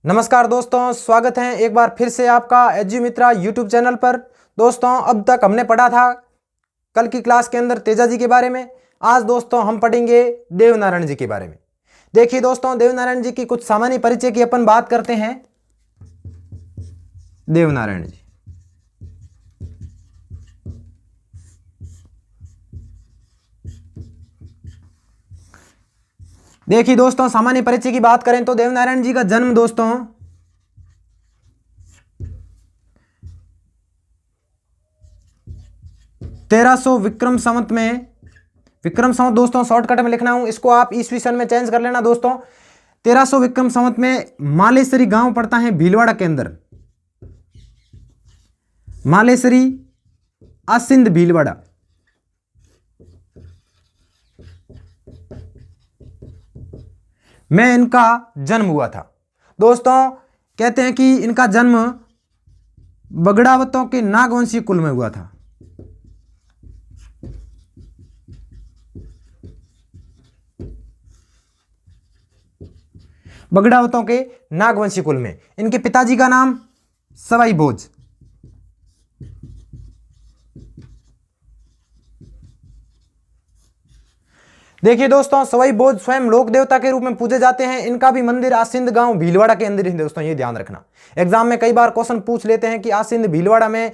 नमस्कार दोस्तों, स्वागत है एक बार फिर से आपका एजुमित्रा यूट्यूब चैनल पर। दोस्तों, अब तक हमने पढ़ा था कल की क्लास के अंदर तेजा जी के बारे में। आज दोस्तों हम पढ़ेंगे देवनारायण जी के बारे में। देखिए दोस्तों, देवनारायण जी की कुछ सामान्य परिचय की अपन बात करते हैं। देवनारायण जी, देखिए दोस्तों, सामान्य परिचय की बात करें तो देवनारायण जी का जन्म दोस्तों 1300 विक्रम संवत में, विक्रम संवत दोस्तों शॉर्टकट में लिखना हूं, इसको आप ईस्वी सन में चेंज कर लेना दोस्तों। 1300 विक्रम संवत में मालेसरी गांव पड़ता है भीलवाड़ा के अंदर। मालेसरी आसिंद भीलवाड़ा, में इनका जन्म हुआ था। दोस्तों कहते हैं कि इनका जन्म बगड़ावतों के नागवंशी कुल में हुआ था। बगड़ावतों के नागवंशी कुल में। इनके पिताजी का नाम सवाई भोज। देखिए दोस्तों, सवाई भोज स्वयं लोक देवता के रूप में पूजे जाते हैं। इनका भी मंदिर आसिंद गांव भीलवाड़ा के अंदर ही दोस्तों, ये ध्यान रखना। एग्जाम में कई बार क्वेश्चन पूछ लेते हैं कि आसिंद भीलवाड़ा में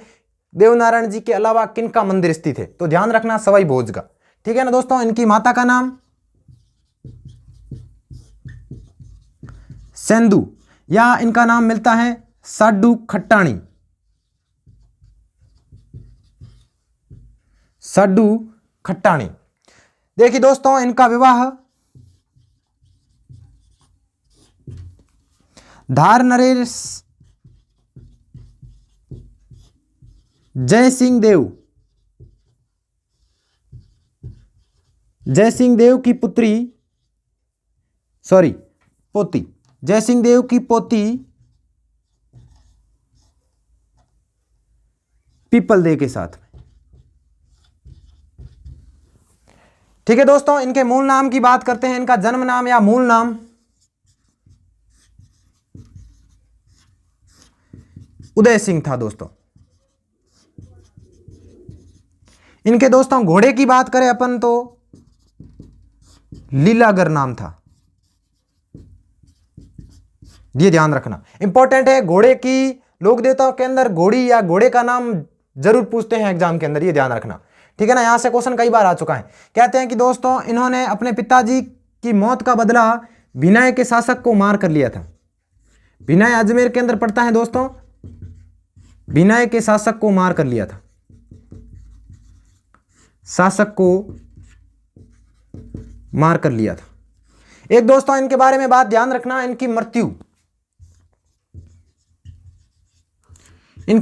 देवनारायण जी के अलावा किनका मंदिर स्थित है, तो ध्यान रखना सवाई भोज का। ठीक है ना दोस्तों। इनकी माता का नाम सेंदू, या इनका नाम मिलता है साडू खट्टाणी। साडू खट्टाणी। देखिए दोस्तों, इनका विवाह धार नरेश जय सिंह देव की पुत्री, पोती, जय सिंह देव की पोती पीपल देव के साथ में। ठीक है दोस्तों, इनके मूल नाम की बात करते हैं। इनका जन्म नाम या मूल नाम उदय सिंह था दोस्तों। इनके दोस्तों घोड़े की बात करें अपन तो लीलागर नाम था। ये ध्यान रखना, इंपॉर्टेंट है। घोड़े की लोक देवताओं के अंदर घोड़ी या घोड़े का नाम जरूर पूछते हैं एग्जाम के अंदर, ये ध्यान रखना। ठीक है ना, यहां से क्वेश्चन कई बार आ चुका है। कहते हैं कि दोस्तों इन्होंने अपने पिताजी की मौत का बदला भिनाय के शासक को मार कर लिया था। भिनाय अजमेर के अंदर पड़ता है दोस्तों। भिनाय के शासक को मार कर लिया था, शासक को मार कर लिया था। एक दोस्तों इनके बारे में बात ध्यान रखना, इनकी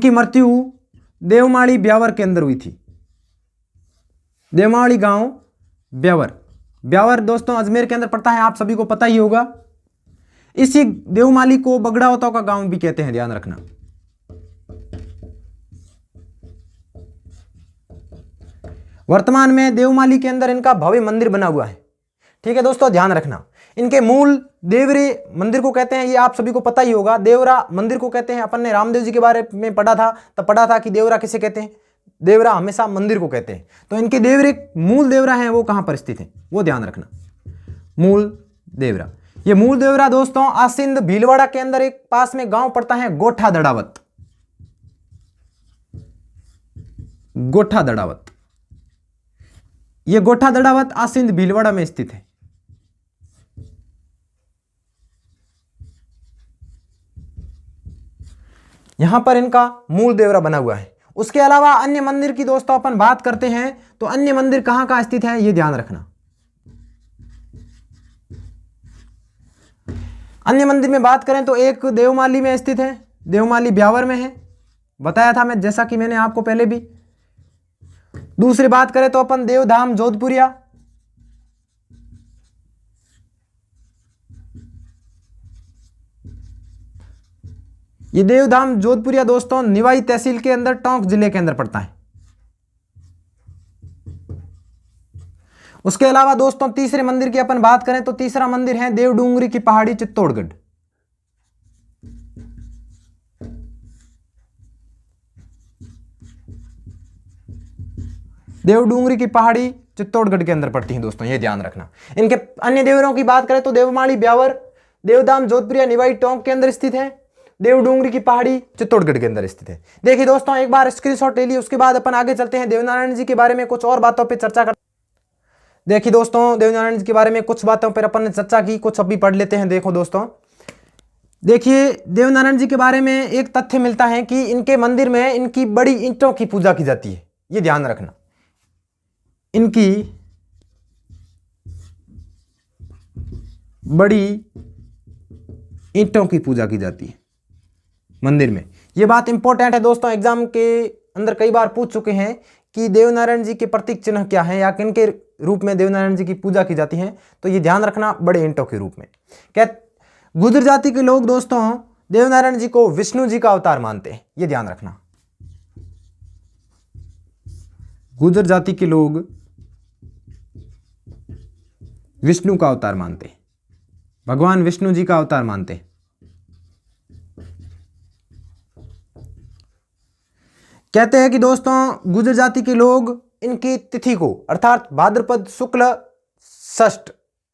मृत्यु देवमाली ब्यावर के अंदर हुई थी। देवमाली गांव ब्यावर दोस्तों अजमेर के अंदर पड़ता है, आप सभी को पता ही होगा। इसी देवमाली को बगड़ावतों का गांव भी कहते हैं, ध्यान रखना। वर्तमान में देवमाली के अंदर इनका भव्य मंदिर बना हुआ है। ठीक है दोस्तों, ध्यान रखना। इनके मूल देवरे मंदिर को कहते हैं, ये आप सभी को पता ही होगा। देवरा मंदिर को कहते हैं। अपन ने रामदेव जी के बारे में पढ़ा था, तब पढ़ा था कि देवरा किसे कहते हैं। देवरा हमेशा मंदिर को कहते हैं। तो इनके देवरे मूल देवरा हैं, वो कहां पर स्थित है, वो ध्यान रखना। मूल देवरा, ये मूल देवरा दोस्तों आसिंद भीलवाड़ा के अंदर एक पास में गांव पड़ता है गोठा दड़ावत। गोठा दड़ावत, ये गोठा दड़ावत आसिंद भीलवाड़ा में स्थित है। यहां पर इनका मूल देवरा बना हुआ है। उसके अलावा अन्य मंदिर की दोस्तों अपन बात करते हैं तो अन्य मंदिर कहां कहां स्थित है, यह ध्यान रखना। अन्य मंदिर में बात करें तो एक देवमाली में स्थित है, देवमाली ब्यावर में है, बताया था मैं, जैसा कि मैंने आपको पहले भी। दूसरी बात करें तो अपन देवधाम जोधपुरिया, ये देवधाम जोधपुरिया दोस्तों निवाई तहसील के अंदर टोंक जिले के अंदर पड़ता है। उसके अलावा दोस्तों तीसरे मंदिर की अपन बात करें तो तीसरा मंदिर है देवडूंगरी की पहाड़ी चित्तौड़गढ़। देवडूंगरी की पहाड़ी चित्तौड़गढ़ के अंदर पड़ती है दोस्तों, ये ध्यान रखना। इनके अन्य देवरों की बात करें तो देवमाली, ब्यावर, देवदाम, जोधपुरिया, निवाई, टोंक के अंदर स्थित है। देवडूंगरी की पहाड़ी चित्तौड़गढ़ के अंदर स्थित है। देखिए दोस्तों, एक बार स्क्रीनशॉट ले लिया, उसके बाद अपन आगे चलते हैं देवनारायण जी के बारे में कुछ और बातों पर चर्चा कर। देखिए दोस्तों, देवनारायण जी के बारे में कुछ बातों पर अपन ने चर्चा की, कुछ अभी पढ़ लेते हैं। देखो दोस्तों, देखिए देवनारायण जी के बारे में एक तथ्य मिलता है कि इनके मंदिर में इनकी बड़ी ईंटों की पूजा की जाती है, ये ध्यान रखना। इनकी बड़ी ईंटों की पूजा की जाती है मंदिर में। ये बात इंपॉर्टेंट है दोस्तों, एग्जाम के अंदर कई बार पूछ चुके हैं कि देवनारायण जी के प्रतीक चिन्ह क्या है या किन के रूप में देवनारायण जी की पूजा की जाती है, तो ये ध्यान रखना, बड़े ईंटों के रूप में। क्या गुर्जर जाति के लोग दोस्तों देवनारायण जी को विष्णु जी का अवतार मानते हैं, ये ध्यान रखना। गुर्जर जाति के लोग विष्णु का अवतार मानते हैं, भगवान विष्णु जी का अवतार मानते हैं। कहते हैं कि दोस्तों गुर्जर जाति के लोग इनकी तिथि को अर्थात भाद्रपद शुक्ल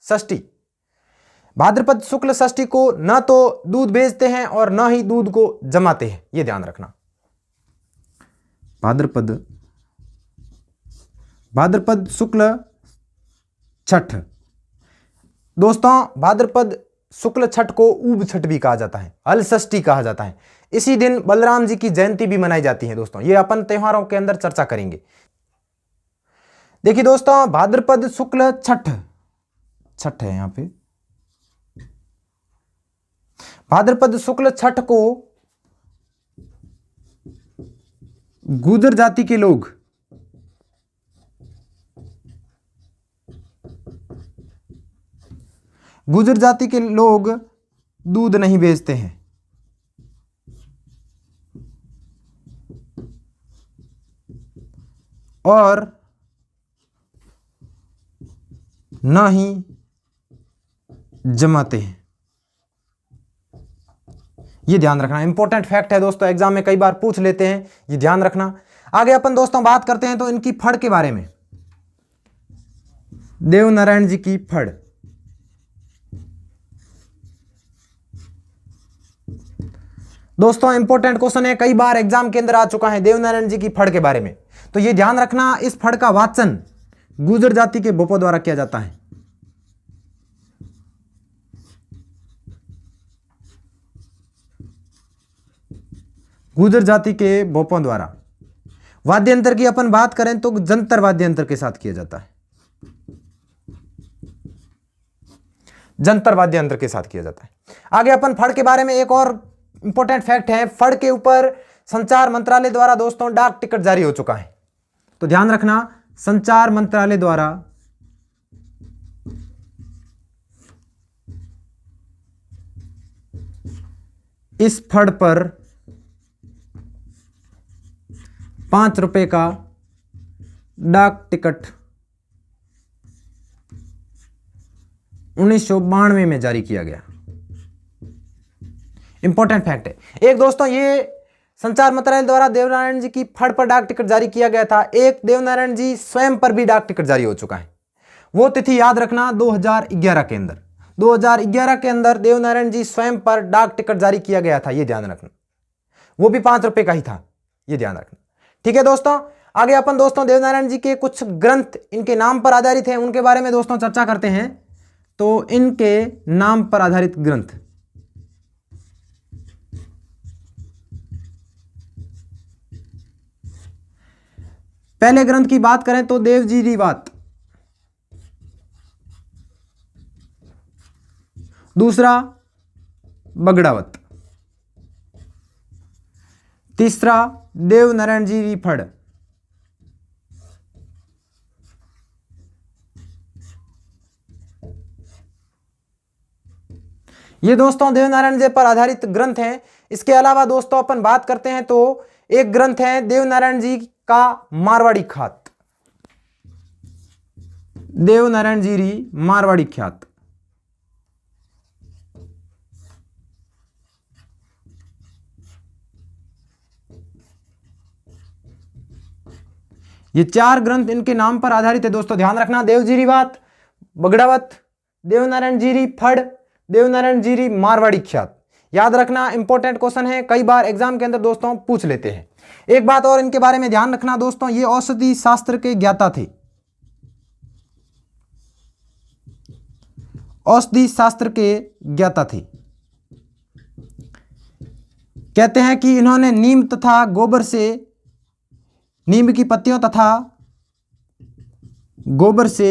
षष्ठी, भाद्रपद शुक्ल षष्ठी को न तो दूध बेचते हैं और न ही दूध को जमाते हैं, यह ध्यान रखना। भाद्रपद शुक्ल छठ दोस्तों, भाद्रपद शुक्ल छठ को ऊब छठ भी कहा जाता है, हल षष्ठी कहा जाता है। इसी दिन बलराम जी की जयंती भी मनाई जाती है दोस्तों, ये अपन त्योहारों के अंदर चर्चा करेंगे। देखिए दोस्तों, भाद्रपद शुक्ल छठ है यहां पे। भाद्रपद शुक्ल छठ को गुर्जर जाति के लोग दूध नहीं बेचते हैं और न ही जमाते हैं, ये ध्यान रखना। इंपॉर्टेंट फैक्ट है दोस्तों, एग्जाम में कई बार पूछ लेते हैं, ये ध्यान रखना। आगे अपन दोस्तों बात करते हैं तो इनकी फड़ के बारे में। देवनारायण जी की फड़, दोस्तों इंपॉर्टेंट क्वेश्चन है, कई बार एग्जाम के अंदर आ चुका है देवनारायण जी की फड़ के बारे में, तो ये ध्यान रखना। इस फड़ का वाचन गुर्जर जाति के बोपों द्वारा किया जाता है। गुर्जर जाति के बोपों द्वारा। वाद्य यंत्र की अपन बात करें तो जंतर वाद्य यंत्र के साथ किया जाता है, जंतर वाद्य यंत्र के साथ किया जाता है। आगे अपन फड़ के बारे में एक और इंपॉर्टेंट फैक्ट है, फड़ के ऊपर संचार मंत्रालय द्वारा दोस्तों डाक टिकट जारी हो चुका है, तो ध्यान रखना। संचार मंत्रालय द्वारा इस फड़ पर 5 रुपए का डाक टिकट 1992 में जारी किया गया। इंपॉर्टेंट फैक्ट है एक दोस्तों, ये संचार मंत्रालय द्वारा देवनारायण जी की फड़ पर डाक टिकट जारी किया गया था। एक देवनारायण जी स्वयं पर भी डाक टिकट जारी हो चुका है, वो तिथि याद रखना 2011 के अंदर। 2011 के अंदर देवनारायण जी स्वयं पर डाक टिकट जारी किया गया था, ये ध्यान रखना। वो भी 5 रुपए का ही था, ये ध्यान रखना। ठीक है दोस्तों, आगे अपन दोस्तों देवनारायण जी के कुछ ग्रंथ इनके नाम पर आधारित हैं, उनके बारे में दोस्तों चर्चा करते हैं। तो इनके नाम पर आधारित ग्रंथ, पहले ग्रंथ की बात करें तो देवजीरीवात, दूसरा बगड़ावत, तीसरा देवनारायण जी फड़, ये दोस्तों देवनारायण जी पर आधारित ग्रंथ हैं। इसके अलावा दोस्तों अपन बात करते हैं तो एक ग्रंथ है देवनारायण जी का मारवाड़ी ख्यात, देवनारायण जी मारवाड़ी ख्यात। ये 4 ग्रंथ इनके नाम पर आधारित है दोस्तों, ध्यान रखना। देवगिरी बात, बगड़ावत, देवनारायण जीरी फड़, देवनारायण जीरी मारवाड़ी ख्यात। याद रखना, इंपॉर्टेंट क्वेश्चन है, कई बार एग्जाम के अंदर दोस्तों पूछ लेते हैं। एक बात और इनके बारे में ध्यान रखना दोस्तों, ये औषधि शास्त्र के ज्ञाता थे, औषधि शास्त्र के ज्ञाता थे। कहते हैं कि इन्होंने नीम तथा गोबर से, नीम की पत्तियों तथा गोबर से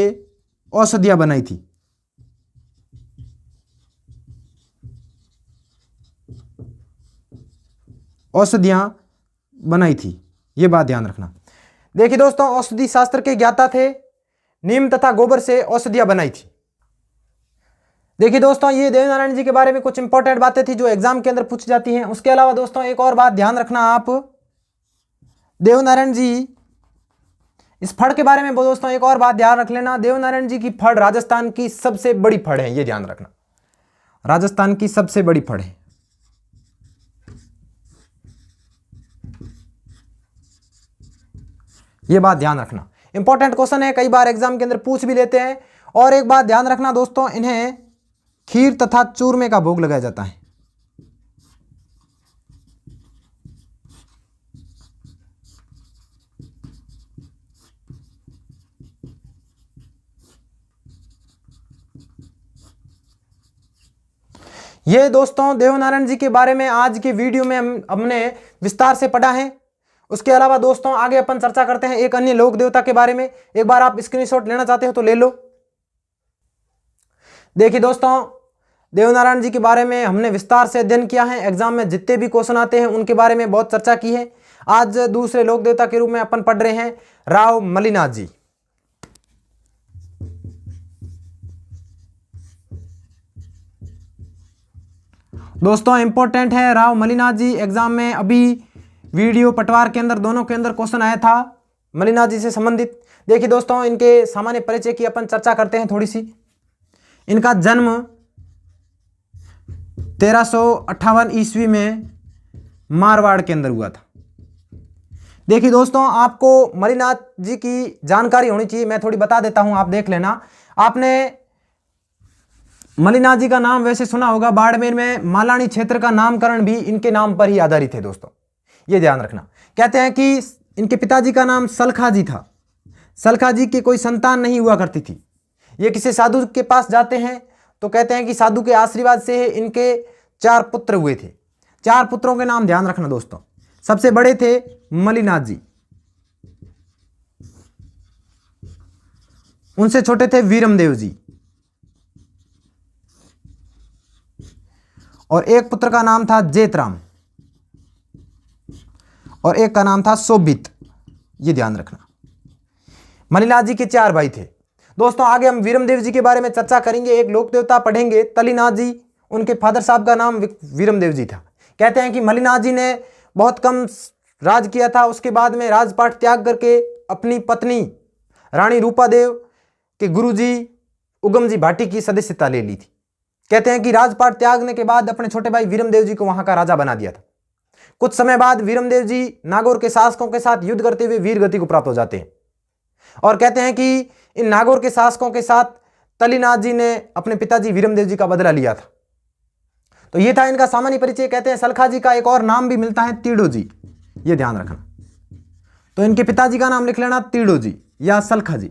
औषधियां बनाई थी। औषधियां बनाई थी, यह बात ध्यान रखना। देखिए दोस्तों, औषधि शास्त्र के ज्ञाता थे, नीम तथा गोबर से औषधियां बनाई थी। देखिए दोस्तों, ये देवनारायण जी के बारे में कुछ इंपॉर्टेंट बातें थी जो एग्जाम के अंदर पूछी जाती हैं। उसके अलावा दोस्तों एक और बात ध्यान रखना आप, देवनारायण जी, इस फड़ के बारे में दोस्तों एक और बात ध्यान रख लेना, देवनारायण जी की फड़ राजस्थान की सबसे बड़ी फड़ है, ये ध्यान रखना, राजस्थान की सबसे बड़ी फड़ है। ये बात ध्यान रखना, इंपॉर्टेंट क्वेश्चन है, कई बार एग्जाम के अंदर पूछ भी लेते हैं। और एक बात ध्यान रखना दोस्तों, इन्हें खीर तथा चूरमे का भोग लगाया जाता है। ये दोस्तों देवनारायण जी के बारे में आज के वीडियो में हमने विस्तार से पढ़ा है। उसके अलावा दोस्तों आगे अपन चर्चा करते हैं एक अन्य लोक देवता के बारे में। एक बार आप स्क्रीनशॉट लेना चाहते हो तो ले लो। देखिए दोस्तों, देवनारायण जी के बारे में हमने विस्तार से अध्ययन किया है, एग्जाम में जितने भी क्वेश्चन आते हैं उनके बारे में बहुत चर्चा की है। आज दूसरे लोक देवता के रूप में अपन पढ़ रहे हैं राव मलिनाथ जी। दोस्तों इंपॉर्टेंट है राव मलिनाथ जी, एग्जाम में अभी वीडियो पटवार के अंदर दोनों के अंदर क्वेश्चन आया था मलिनाथ जी से संबंधित। देखिए दोस्तों, इनके सामान्य परिचय की अपन चर्चा करते हैं थोड़ी सी। इनका जन्म 1358 ईस्वी में मारवाड़ के अंदर हुआ था। देखिए दोस्तों, आपको मलिनाथ जी की जानकारी होनी चाहिए, मैं थोड़ी बता देता हूं, आप देख लेना। आपने मलिनाथ जी का नाम वैसे सुना होगा, बाड़मेर में मालानी क्षेत्र का नामकरण भी इनके नाम पर ही आधारित है दोस्तों, ये ध्यान रखना। कहते हैं कि इनके पिताजी का नाम सलखा जी था। सलखा जी की कोई संतान नहीं हुआ करती थी। ये किसी साधु के पास जाते हैं तो कहते हैं कि साधु के आशीर्वाद से इनके 4 पुत्र हुए थे। 4 पुत्रों के नाम ध्यान रखना दोस्तों। सबसे बड़े थे मलिनाथ जी, उनसे छोटे थे वीरमदेव जी, और एक पुत्र का नाम था जेतराम, और एक का नाम था शोभित, ये ध्यान रखना। मलिनाथ जी के 4 भाई थे दोस्तों। आगे हम वीरमदेव जी के बारे में चर्चा करेंगे, एक लोक देवता पढ़ेंगे तलीनाथ जी, उनके फादर साहब का नाम वीरमदेव जी था। कहते हैं कि मलिनाथ जी ने बहुत कम राज किया था, उसके बाद में राजपाट त्याग करके अपनी पत्नी रानी रूपादेव के गुरुजी उगम जी भाटी की सदस्यता ले ली थी। कहते हैं कि राजपाट त्यागने के बाद अपने छोटे भाई वीरमदेव जी को वहां का राजा बना दिया था। कुछ समय बाद वीरमदेव जी नागौर के शासकों के साथ युद्ध करते हुए वीर गति को प्राप्त हो जाते हैं, और कहते हैं कि इन नागौर के शासकों के साथ तलीनाथ जी ने अपने पिताजी वीरमदेव जी का बदला लिया था। तो ये था इनका सामान्य परिचय। कहते हैं सलखा जी का एक और नाम भी मिलता है तीड़ो जी, ये ध्यान रखना। तो इनके पिताजी का नाम लिख लेना तीड़ो जी या सलखा जी,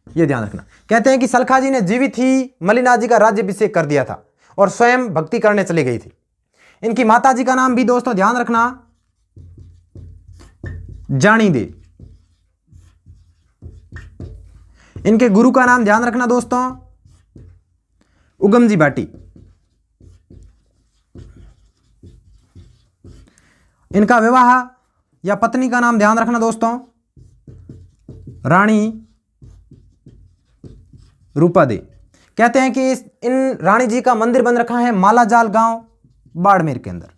ये ध्यान रखना। कहते हैं कि सलखा जी ने जीवित ही मलिनाथ जी का राज्याभिषेक कर दिया था और स्वयं भक्ति करने चली गई थी। इनकी माता जी का नाम भी दोस्तों ध्यान रखना जानी दे। इनके गुरु का नाम ध्यान रखना दोस्तों उगम जी भाटी। इनका विवाह या पत्नी का नाम ध्यान रखना दोस्तों रानी रूपा दे। कहते हैं कि इन रानी जी का मंदिर बन रखा है मालाजाल गांव बाड़मेर के अंदर।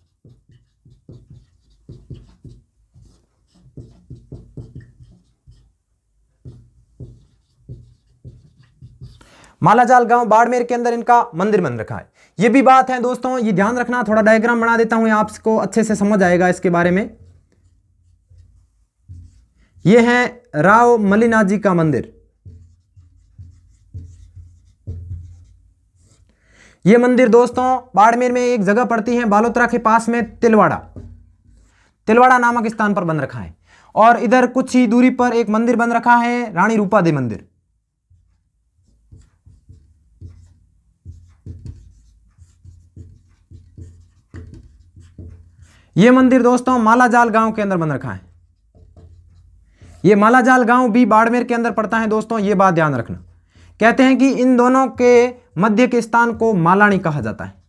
मालाजाल गांव बाड़मेर के अंदर इनका मंदिर बन रखा है। ये भी बात है दोस्तों, ये ध्यान रखना। थोड़ा डायग्राम बना देता हूं, आपको अच्छे से समझ आएगा इसके बारे में। ये है राव मलिनाथ जी का मंदिर। ये मंदिर दोस्तों बाड़मेर में एक जगह पड़ती है बालोतरा के पास में, तिलवाड़ा, तिलवाड़ा नामक स्थान पर बन रखा है। और इधर कुछ ही दूरी पर एक मंदिर बन रखा है, रानी रूपा देवी मंदिर। यह मंदिर दोस्तों मालाजाल गांव के अंदर बन रखा है। यह मालाजाल गांव भी बाड़मेर के अंदर पड़ता है दोस्तों, यह बात ध्यान रखना। कहते हैं कि इन दोनों के मध्य के स्थान को मालानी कहा जाता है।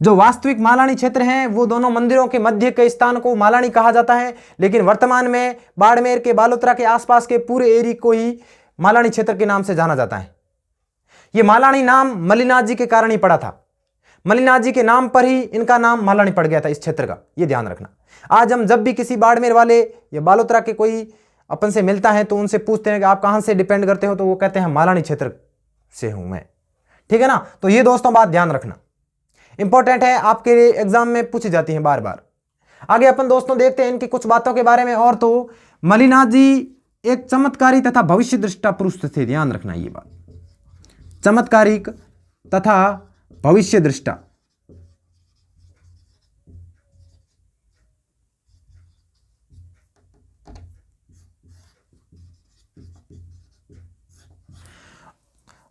जो वास्तविक मालानी क्षेत्र हैं वो दोनों मंदिरों के मध्य के स्थान को मालानी कहा जाता है, लेकिन वर्तमान में बाड़मेर के बालोतरा के आसपास के पूरे एरिया को ही मालानी क्षेत्र के नाम से जाना जाता है। यह मालानी नाम मलिनाथ जी के कारण ही पड़ा था। मलिनाथ जी के नाम पर ही इनका नाम मालानी पड़ गया था इस क्षेत्र का, यह ध्यान रखना। आज हम जब भी किसी बाड़मेर वाले या बालोतरा के कोई अपन से मिलता है तो उनसे पूछते हैं कि आप कहां से डिपेंड करते हो, तो वो कहते हैं मालानी क्षेत्र से हूं मैं। ठीक है ना। तो ये दोस्तों बात ध्यान रखना, इंपॉर्टेंट है, आपके लिए एग्जाम में पूछी जाती है बार बार। आगे अपन दोस्तों देखते हैं इनकी कुछ बातों के बारे में। और तो मलिनाथ जी एक चमत्कारी तथा भविष्य दृष्टा पुरुष थे, ध्यान रखना ये बात, चमत्कारिक तथा भविष्य दृष्टा।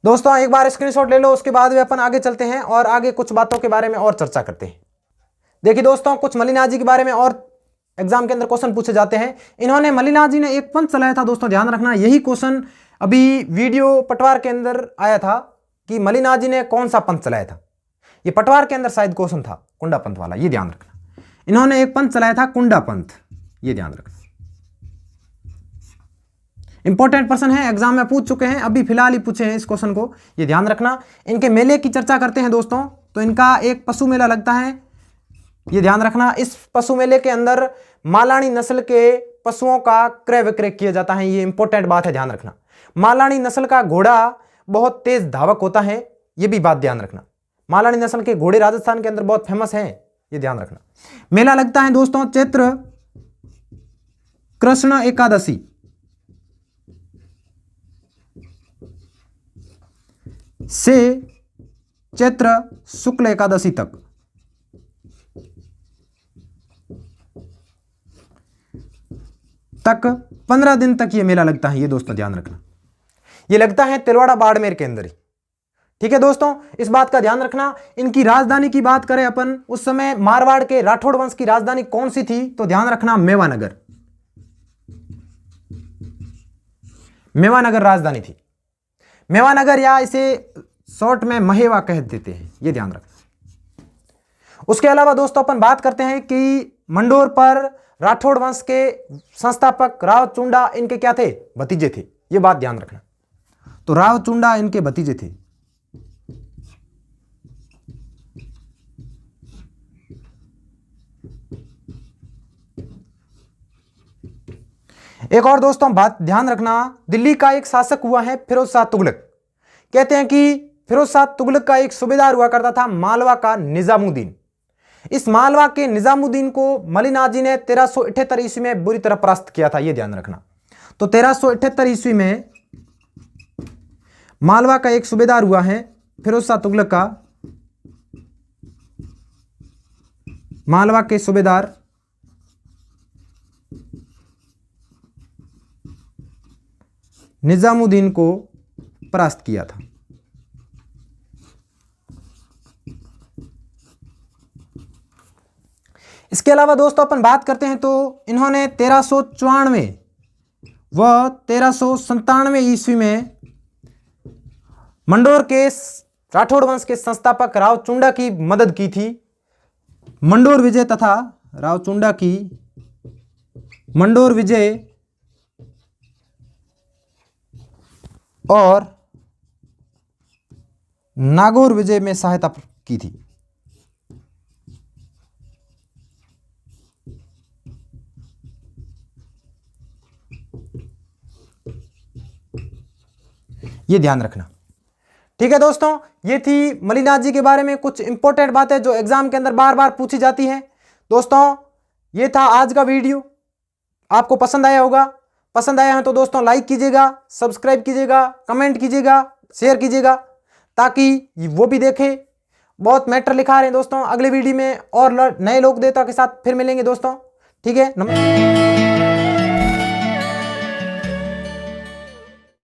दोस्तों एक बार स्क्रीनशॉट ले लो, उसके बाद भी अपन आगे चलते हैं और आगे कुछ बातों के बारे में और चर्चा करते हैं। देखिए दोस्तों कुछ मलिनाथ जी के बारे में और एग्जाम के अंदर क्वेश्चन पूछे जाते हैं। इन्होंने मलिनाथ जी ने एक पंथ चलाया था दोस्तों, ध्यान रखना। यही क्वेश्चन अभी वीडियो पटवार के अंदर आया था कि मलिनाथ जी ने कौन सा पंथ चलाया था। ये पटवार के अंदर शायद क्वेश्चन था, कुंडा पंथ वाला, ये ध्यान रखना। इन्होंने एक पंथ चलाया था कुंडा पंथ, ये ध्यान रखना। इंपॉर्टेंट पर्सन है, एग्जाम में पूछ चुके हैं, अभी फिलहाल ही पूछे हैं इस क्वेश्चन को, ये ध्यान रखना। इनके मेले की चर्चा करते हैं दोस्तों, तो इनका एक पशु मेला लगता है, ये ध्यान रखना। इस पशु मेले के अंदर मालानी नस्ल के पशुओं का क्रय विक्रय किया जाता है, ये इंपॉर्टेंट बात है, ध्यान रखना। मालानी नस्ल का घोड़ा बहुत तेज धावक होता है, ये भी बात ध्यान रखना। मालानी नस्ल के घोड़े राजस्थान के अंदर बहुत फेमस हैं, ये ध्यान रखना। मेला लगता है दोस्तों चैत्र कृष्ण एकादशी से चैत्र शुक्ल एकादशी तक। तक 15 दिन तक ये मेला लगता है, ये दोस्तों ध्यान रखना। ये लगता है तिलवाड़ा बाड़मेर के अंदर ही। ठीक है दोस्तों, इस बात का ध्यान रखना। इनकी राजधानी की बात करें अपन, उस समय मारवाड़ के राठौड़ वंश की राजधानी कौन सी थी, तो ध्यान रखना मेवानगर, मेवानगर राजधानी थी। मेवानगर या इसे शॉर्ट में महेवा कह देते हैं, ये ध्यान रखना। उसके अलावा दोस्तों अपन बात करते हैं कि मंडोर पर राठौड़ वंश के संस्थापक राव चुंडा इनके क्या थे, भतीजे थे, ये बात ध्यान रखना। तो राव चुंडा इनके भतीजे थे। एक और दोस्तों बात ध्यान रखना, दिल्ली का एक शासक हुआ है फिरोज शाह तुगलक। कहते हैं कि फिरोज शाह तुगलक का एक सूबेदार हुआ करता था मालवा का निजामुद्दीन। इस मालवा के निजामुद्दीन को मलिनाथ जी ने 1378 ईस्वी में बुरी तरह परास्त किया था, यह ध्यान रखना। तो 1378 ईस्वी में मालवा का एक सूबेदार हुआ है फिरोज शाह तुगलक का, मालवा के सूबेदार निजामुद्दीन को परास्त किया था। इसके अलावा दोस्तों अपन बात करते हैं तो इन्होंने 1394 व 1397 ईस्वी में मंडोर के राठौड़ वंश के संस्थापक राव चुंडा की मदद की थी। मंडोर विजय तथा राव चुंडा की मंडोर विजय और नागौर विजय में सहायता की थी। ये ध्यान रखना। ठीक है दोस्तों, ये थी मलिनाथ जी के बारे में कुछ इंपॉर्टेंट बातें जो एग्जाम के अंदर बार बार पूछी जाती हैं। दोस्तों ये था आज का वीडियो। आपको पसंद आया होगा। पसंद आया है तो दोस्तों लाइक कीजिएगा, सब्सक्राइब कीजिएगा, कमेंट कीजिएगा, शेयर कीजिएगा, ताकि वो भी देखे। बहुत मैटर लिखा रहे हैं दोस्तों। अगले वीडियो में और नए लोक देवता के साथ फिर मिलेंगे दोस्तों। ठीक है, नमस्कार।